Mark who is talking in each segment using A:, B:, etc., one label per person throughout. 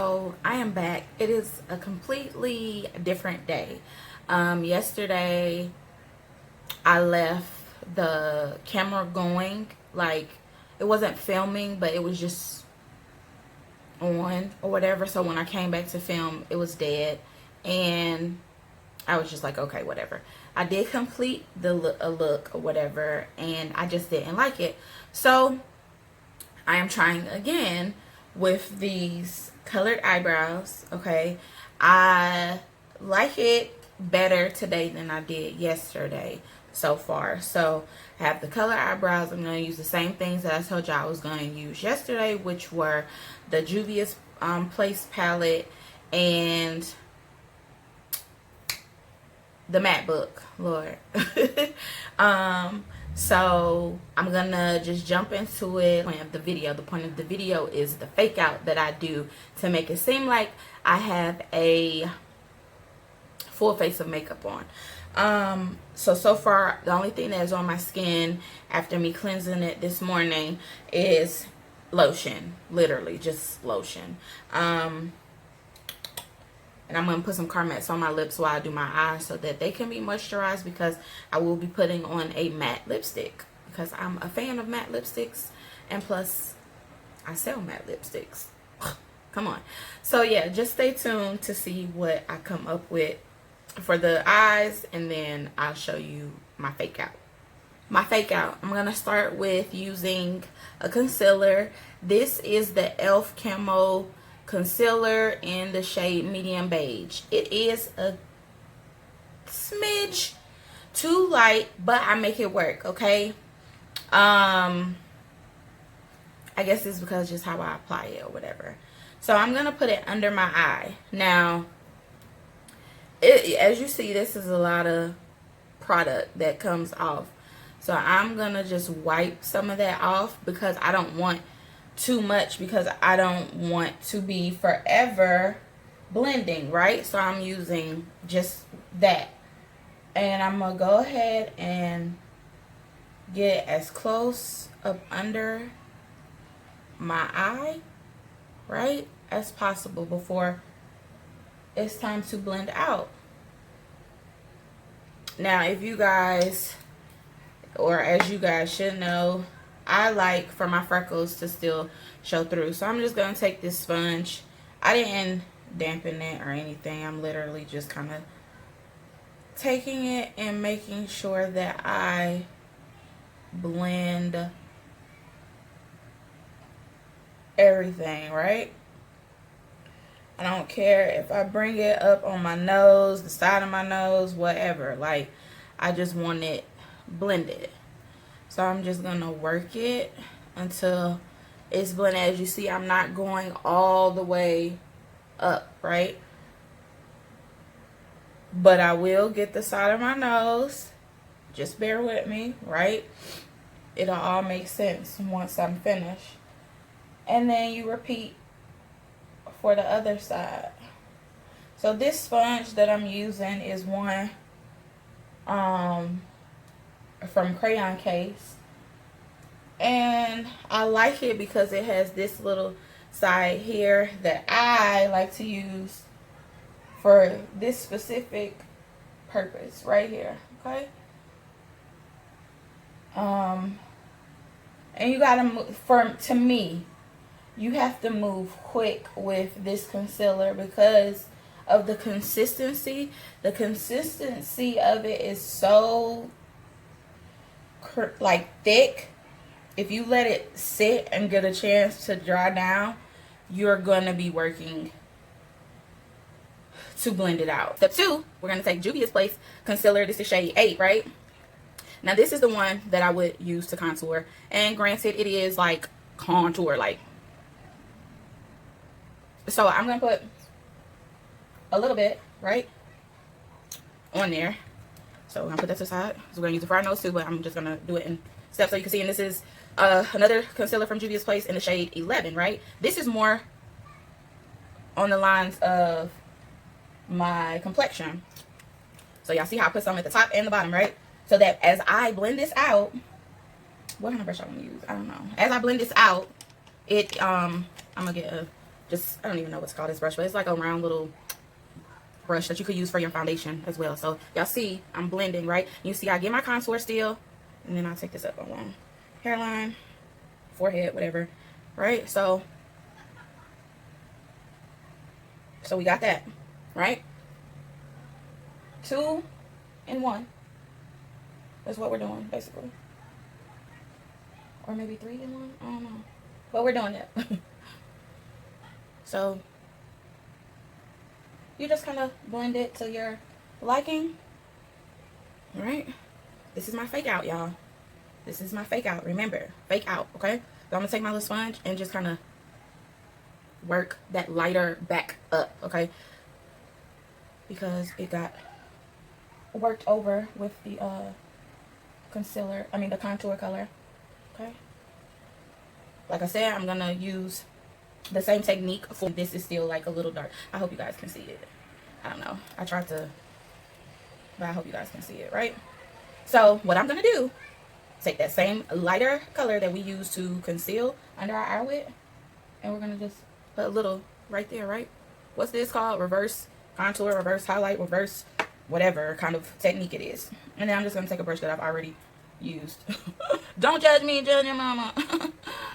A: So I am back. It is a completely different day. Yesterday I left the camera going, like it wasn't filming, but it was just on or whatever. So when I came back to film, it was dead, and I was just like, okay, whatever. I did complete a look or whatever, and I just didn't like it. So I am trying again with these colored eyebrows. Okay, I like it better today than I did yesterday so far. So I have the color eyebrows. I'm going to use the same things that I told you I was going to use yesterday, which were the Juvia's Place palette and the matte book, Lord. So I'm gonna just jump into it. The point of the video is the fake out that I do to make it seem like I have a full face of makeup on. So far the only thing that is on my skin after me cleansing it this morning is lotion, literally just lotion. And I'm going to put some Carmex on my lips while I do my eyes so that they can be moisturized, because I will be putting on a matte lipstick because I'm a fan of matte lipsticks, and plus I sell matte lipsticks. Come on. So yeah, just stay tuned to see what I come up with for the eyes, and then I'll show you my fake out. I'm going to start with using a concealer. This is the e.l.f. Camo concealer in the shade medium beige. It is a smidge too light, but I make it work. Okay, I guess it's because just how I apply it or whatever. So I'm gonna put it under my eye. Now as you see, this is a lot of product that comes off, so I'm gonna just wipe some of that off because I don't want too much, because I don't want to be forever blending, right? So I'm using just that, and I'm gonna go ahead and get as close up under my eye, right, as possible before it's time to blend out. Now, if you guys, or as you guys should know, I like for my freckles to still show through. So I'm just going to take this sponge. I didn't dampen it or anything. I'm literally just kind of taking it and making sure that I blend everything, right? I don't care if I bring it up on my nose, the side of my nose, whatever. Like, I just want it blended. So I'm just going to work it until it's blended. As you see, I'm not going all the way up, right? But I will get the side of my nose. Just bear with me, right? It'll all make sense once I'm finished. And then you repeat for the other side. So this sponge that I'm using is one from Crayon Case, and I like it because it has this little side here that I like to use for this specific purpose right here. Okay, and you gotta move, to me, you have to move quick with this concealer because of the consistency. The consistency of it is so like thick. If you let it sit and get a chance to dry down, you're going to be working to blend it out. Step 2, we're going to take Juvia's Place concealer. This is shade 8, right? Now this is the one that I would use to contour, and granted, it is like contour like. So I'm going to put a little bit right on there. So I'm going to put that to the side. So we're going to use it for our nose too, but I'm just going to do it in steps so you can see. And this is another concealer from Juvia's Place in the shade 11, right? This is more on the lines of my complexion. So y'all see how I put some at the top and the bottom, right? So that as I blend this out, what kind of brush I want to use? I don't know. As I blend this out, I'm going to get a just, I don't even know what's called this brush, but it's like a round little brush that you could use for your foundation as well. So y'all see I'm blending, right? You see I get my contour still, and then I'll take this up along hairline, forehead, whatever, right? So we got that, right? 2 and 1. That's what we're doing, basically. Or maybe 3 and 1. I don't know. But we're doing it. So you just kind of blend it to your liking. All right. This is my fake out, y'all. This is my fake out. Remember, fake out, okay? So I'm going to take my little sponge and just kind of work that lighter back up, okay? Because it got worked over with the concealer, the contour color, okay? Like I said, I'm gonna use the same technique for this. Is still like a little dark. I hope you guys can see it. I don't know, I tried to, but I hope you guys can see it, right? So what I'm gonna do, take that same lighter color that we use to conceal under our eye with, and we're gonna just put a little right there, right? What's this called? Reverse contour, reverse highlight, reverse whatever kind of technique it is. And then I'm just gonna take a brush that I've already used. Don't judge me, judge your mama.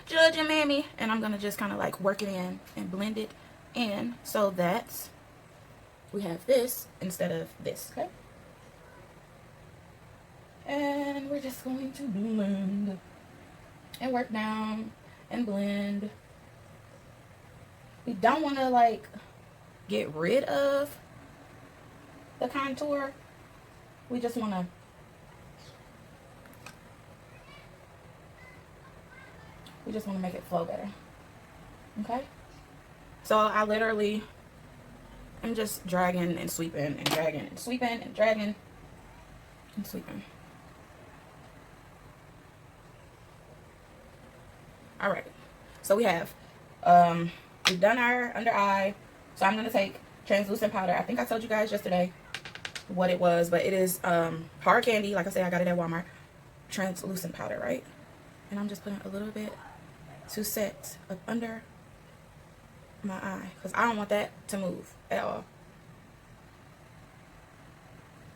A: Judge your mammy. And I'm gonna just kind of like work it in and blend it in so that we have this instead of this, okay? And we're just going to blend and work down and blend. We don't want to like get rid of the contour. We just want to make it flow better, okay? So I literally am just dragging and sweeping and dragging and sweeping and dragging and sweeping. All right, so we have we've done our under eye. So I'm going to take translucent powder. I think I told you guys yesterday what it was, but it is hard candy. Like I said, I got it at Walmart. Translucent powder, right? And I'm just putting a little bit to set up under my eye because I don't want that to move at all.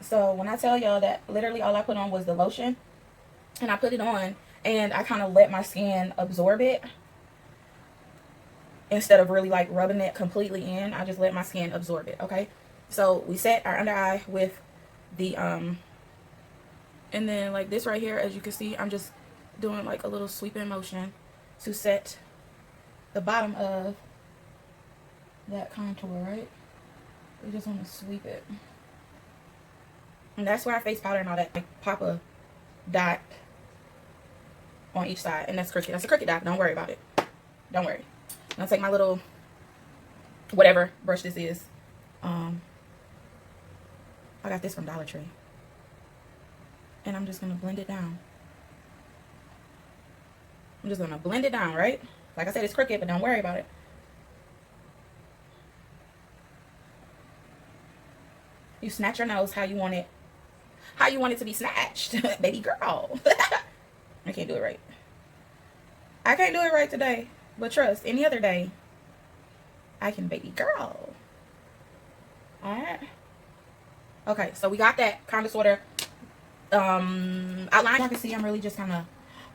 A: So when I tell y'all that literally all I put on was the lotion, and I put it on and I kind of let my skin absorb it instead of really like rubbing it completely in. I just let my skin absorb it, okay? So we set our under eye with the and then like this right here, as you can see, I'm just doing like a little sweeping motion to set the bottom of that contour, right? We just want to sweep it. And that's where our face powder and all that, like, pop a dot on each side. And that's crooked. That's a crooked dot. Don't worry about it. Don't worry. I'm going to take my little, whatever brush this is. I got this from Dollar Tree. And I'm just going to blend it down. I'm just going to blend it down, right? Like I said, it's crooked, but don't worry about it. You snatch your nose how you want it. How you want it to be snatched. Baby girl. I can't do it right. I can't do it right today. But trust, any other day, I can baby girl. Alright. Okay, so we got that kind of sort of outline. You can see I'm really just kind of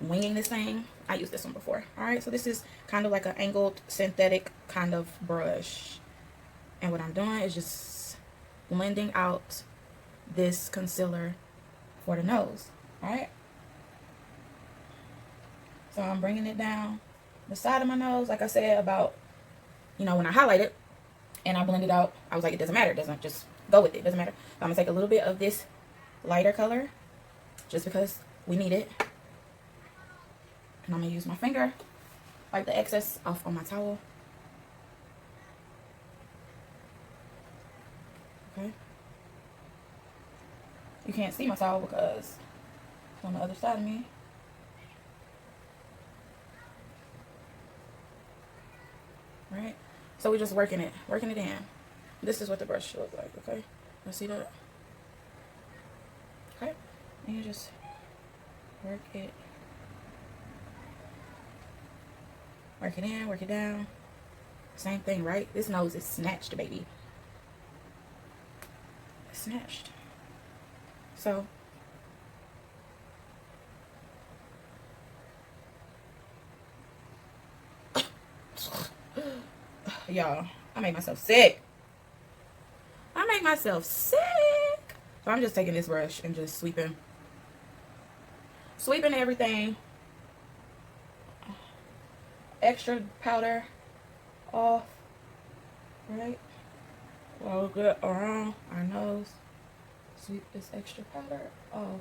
A: winging this thing. I used this one before. Alright, so this is kind of like an angled synthetic kind of brush. And what I'm doing is just blending out this concealer for the nose. Alright. So I'm bringing it down the side of my nose. Like I said about, when I highlight it and I blend it out, I was like, it doesn't matter. It doesn't, just go with it. It doesn't matter. So I'm going to take a little bit of this lighter color just because we need it. And I'm going to use my finger, wipe the excess off on my towel. Okay. You can't see my towel because it's on the other side of me. Right? So we're just working it in. This is what the brush should look like, okay? You see that? Okay? And you just work it in, work it down. Same thing, right? This nose is snatched, baby. It's snatched. So y'all, I made myself sick. I made myself sick. So I'm just taking this brush and just sweeping everything, extra powder off, right? All good around our nose. Sweep this extra powder off.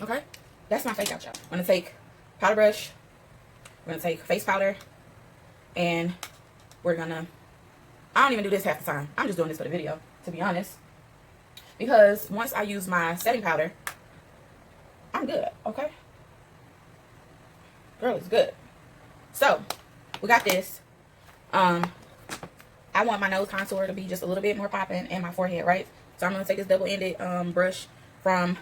A: Okay, that's my fake out, y'all. I'm gonna take powder brush. We're gonna take face powder, and we're gonna. I don't even do this half the time. I'm just doing this for the video, to be honest. Because once I use my setting powder, I'm good, okay? Girl, it's good. So, we got this. I want my nose contour to be just a little bit more popping and my forehead, right? So, I'm going to take this double-ended brush from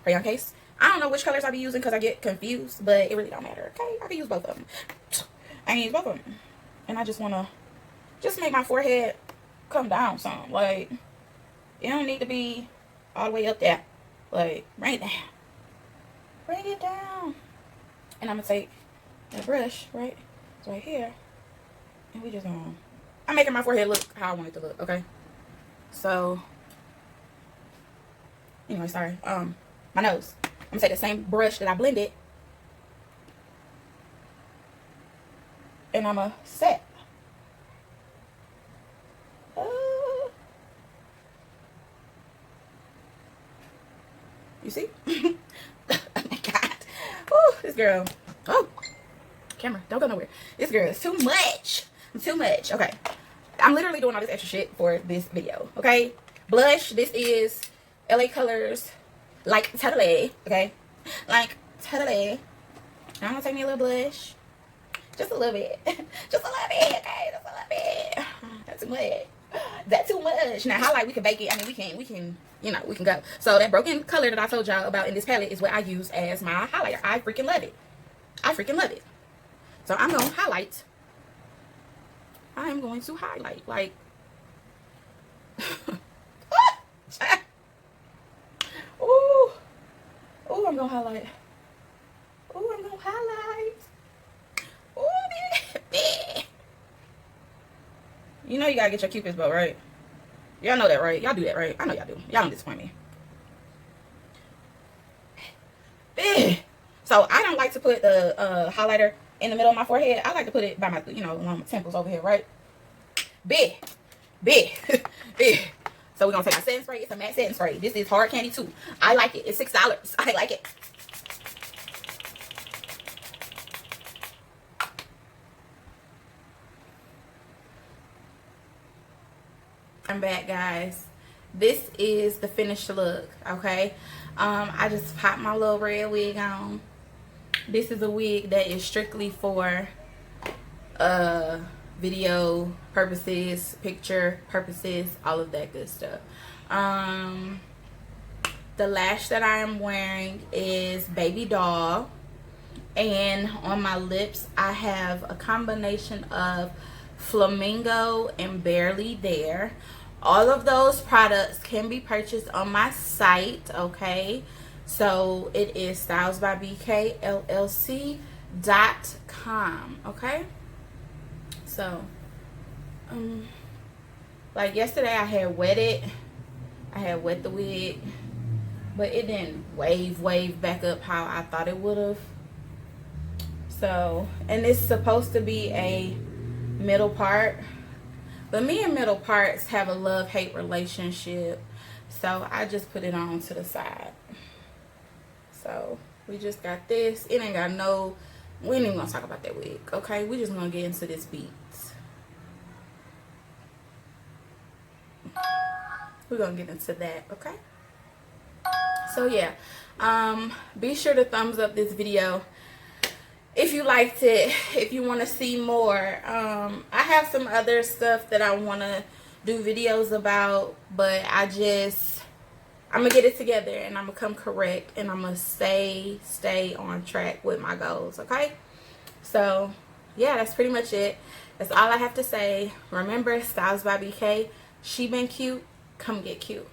A: Crayon Case. I don't know which colors I be using because I get confused, but it really don't matter, okay? I can use both of them. I can use both of them. And I just want to just make my forehead come down some. Like, it don't need to be all the way up there. Like, bring it down. Bring it down. And I'm going to take that brush, right? It's right here. And we just going to... I'm making my forehead look how I want it to look, okay? So, anyway, sorry. My nose. I'm going to take the same brush that I blended. And I'm going to set. You see? Oh my God. Oh, this girl. Oh, camera, don't go nowhere. This girl is too much. Too much. Okay. I'm literally doing all this extra shit for this video. Okay. Blush. This is LA Colors Like Totally. Okay. Like Totally. I'm gonna take me a little blush. Just a little bit. Just a little bit. Okay. Just a little bit. That's too much. That's too much. Now highlight, we can bake it. I mean, we can, you know, we can go. So that broken color that I told y'all about in this palette is what I use as my highlighter. I freaking love it. I freaking love it. So I'm going to highlight. I am going to highlight. Like, ooh. Ooh, I'm going to highlight. Ooh, I'm going to highlight. Ooh, baby. You know you gotta get your Cupid's bow, right? Y'all know that, right? Y'all do that, right? I know y'all do. Y'all don't disappoint me. So I don't like to put the highlighter in the middle of my forehead. I like to put it by my, you know, along my temples over here, right? Big. So we're gonna take our setting spray. It's a matte setting spray. This is hard candy too. I like it. It's $6. I like it. I'm back, guys. This is the finished look, okay? I just popped my little red wig on. This is a wig that is strictly for video purposes, picture purposes, all of that good stuff. The lash that I am wearing is Baby Doll, and on my lips I have a combination of Flamingo and Barely There. All of those products can be purchased on my site, okay? So it is stylesbybkllc.com, okay? So, like yesterday I had wet the wig, but it didn't wave back up how I thought it would have. So, and it's supposed to be a middle part. But me and middle parts have a love-hate relationship. So I just put it on to the side. So we just got this. It ain't got no... We ain't even going to talk about that wig. Okay? We just going to get into this beats. We're going to get into that. Okay? So yeah. Be sure to thumbs up this video if you liked it, if you want to see more. I have some other stuff that I want to do videos about, but I'm gonna get it together and I'm gonna come correct and I'm gonna stay on track with my goals. Okay, so yeah, that's pretty much it. That's all I have to say. Remember, Styles by BK. She been cute. Come get cute.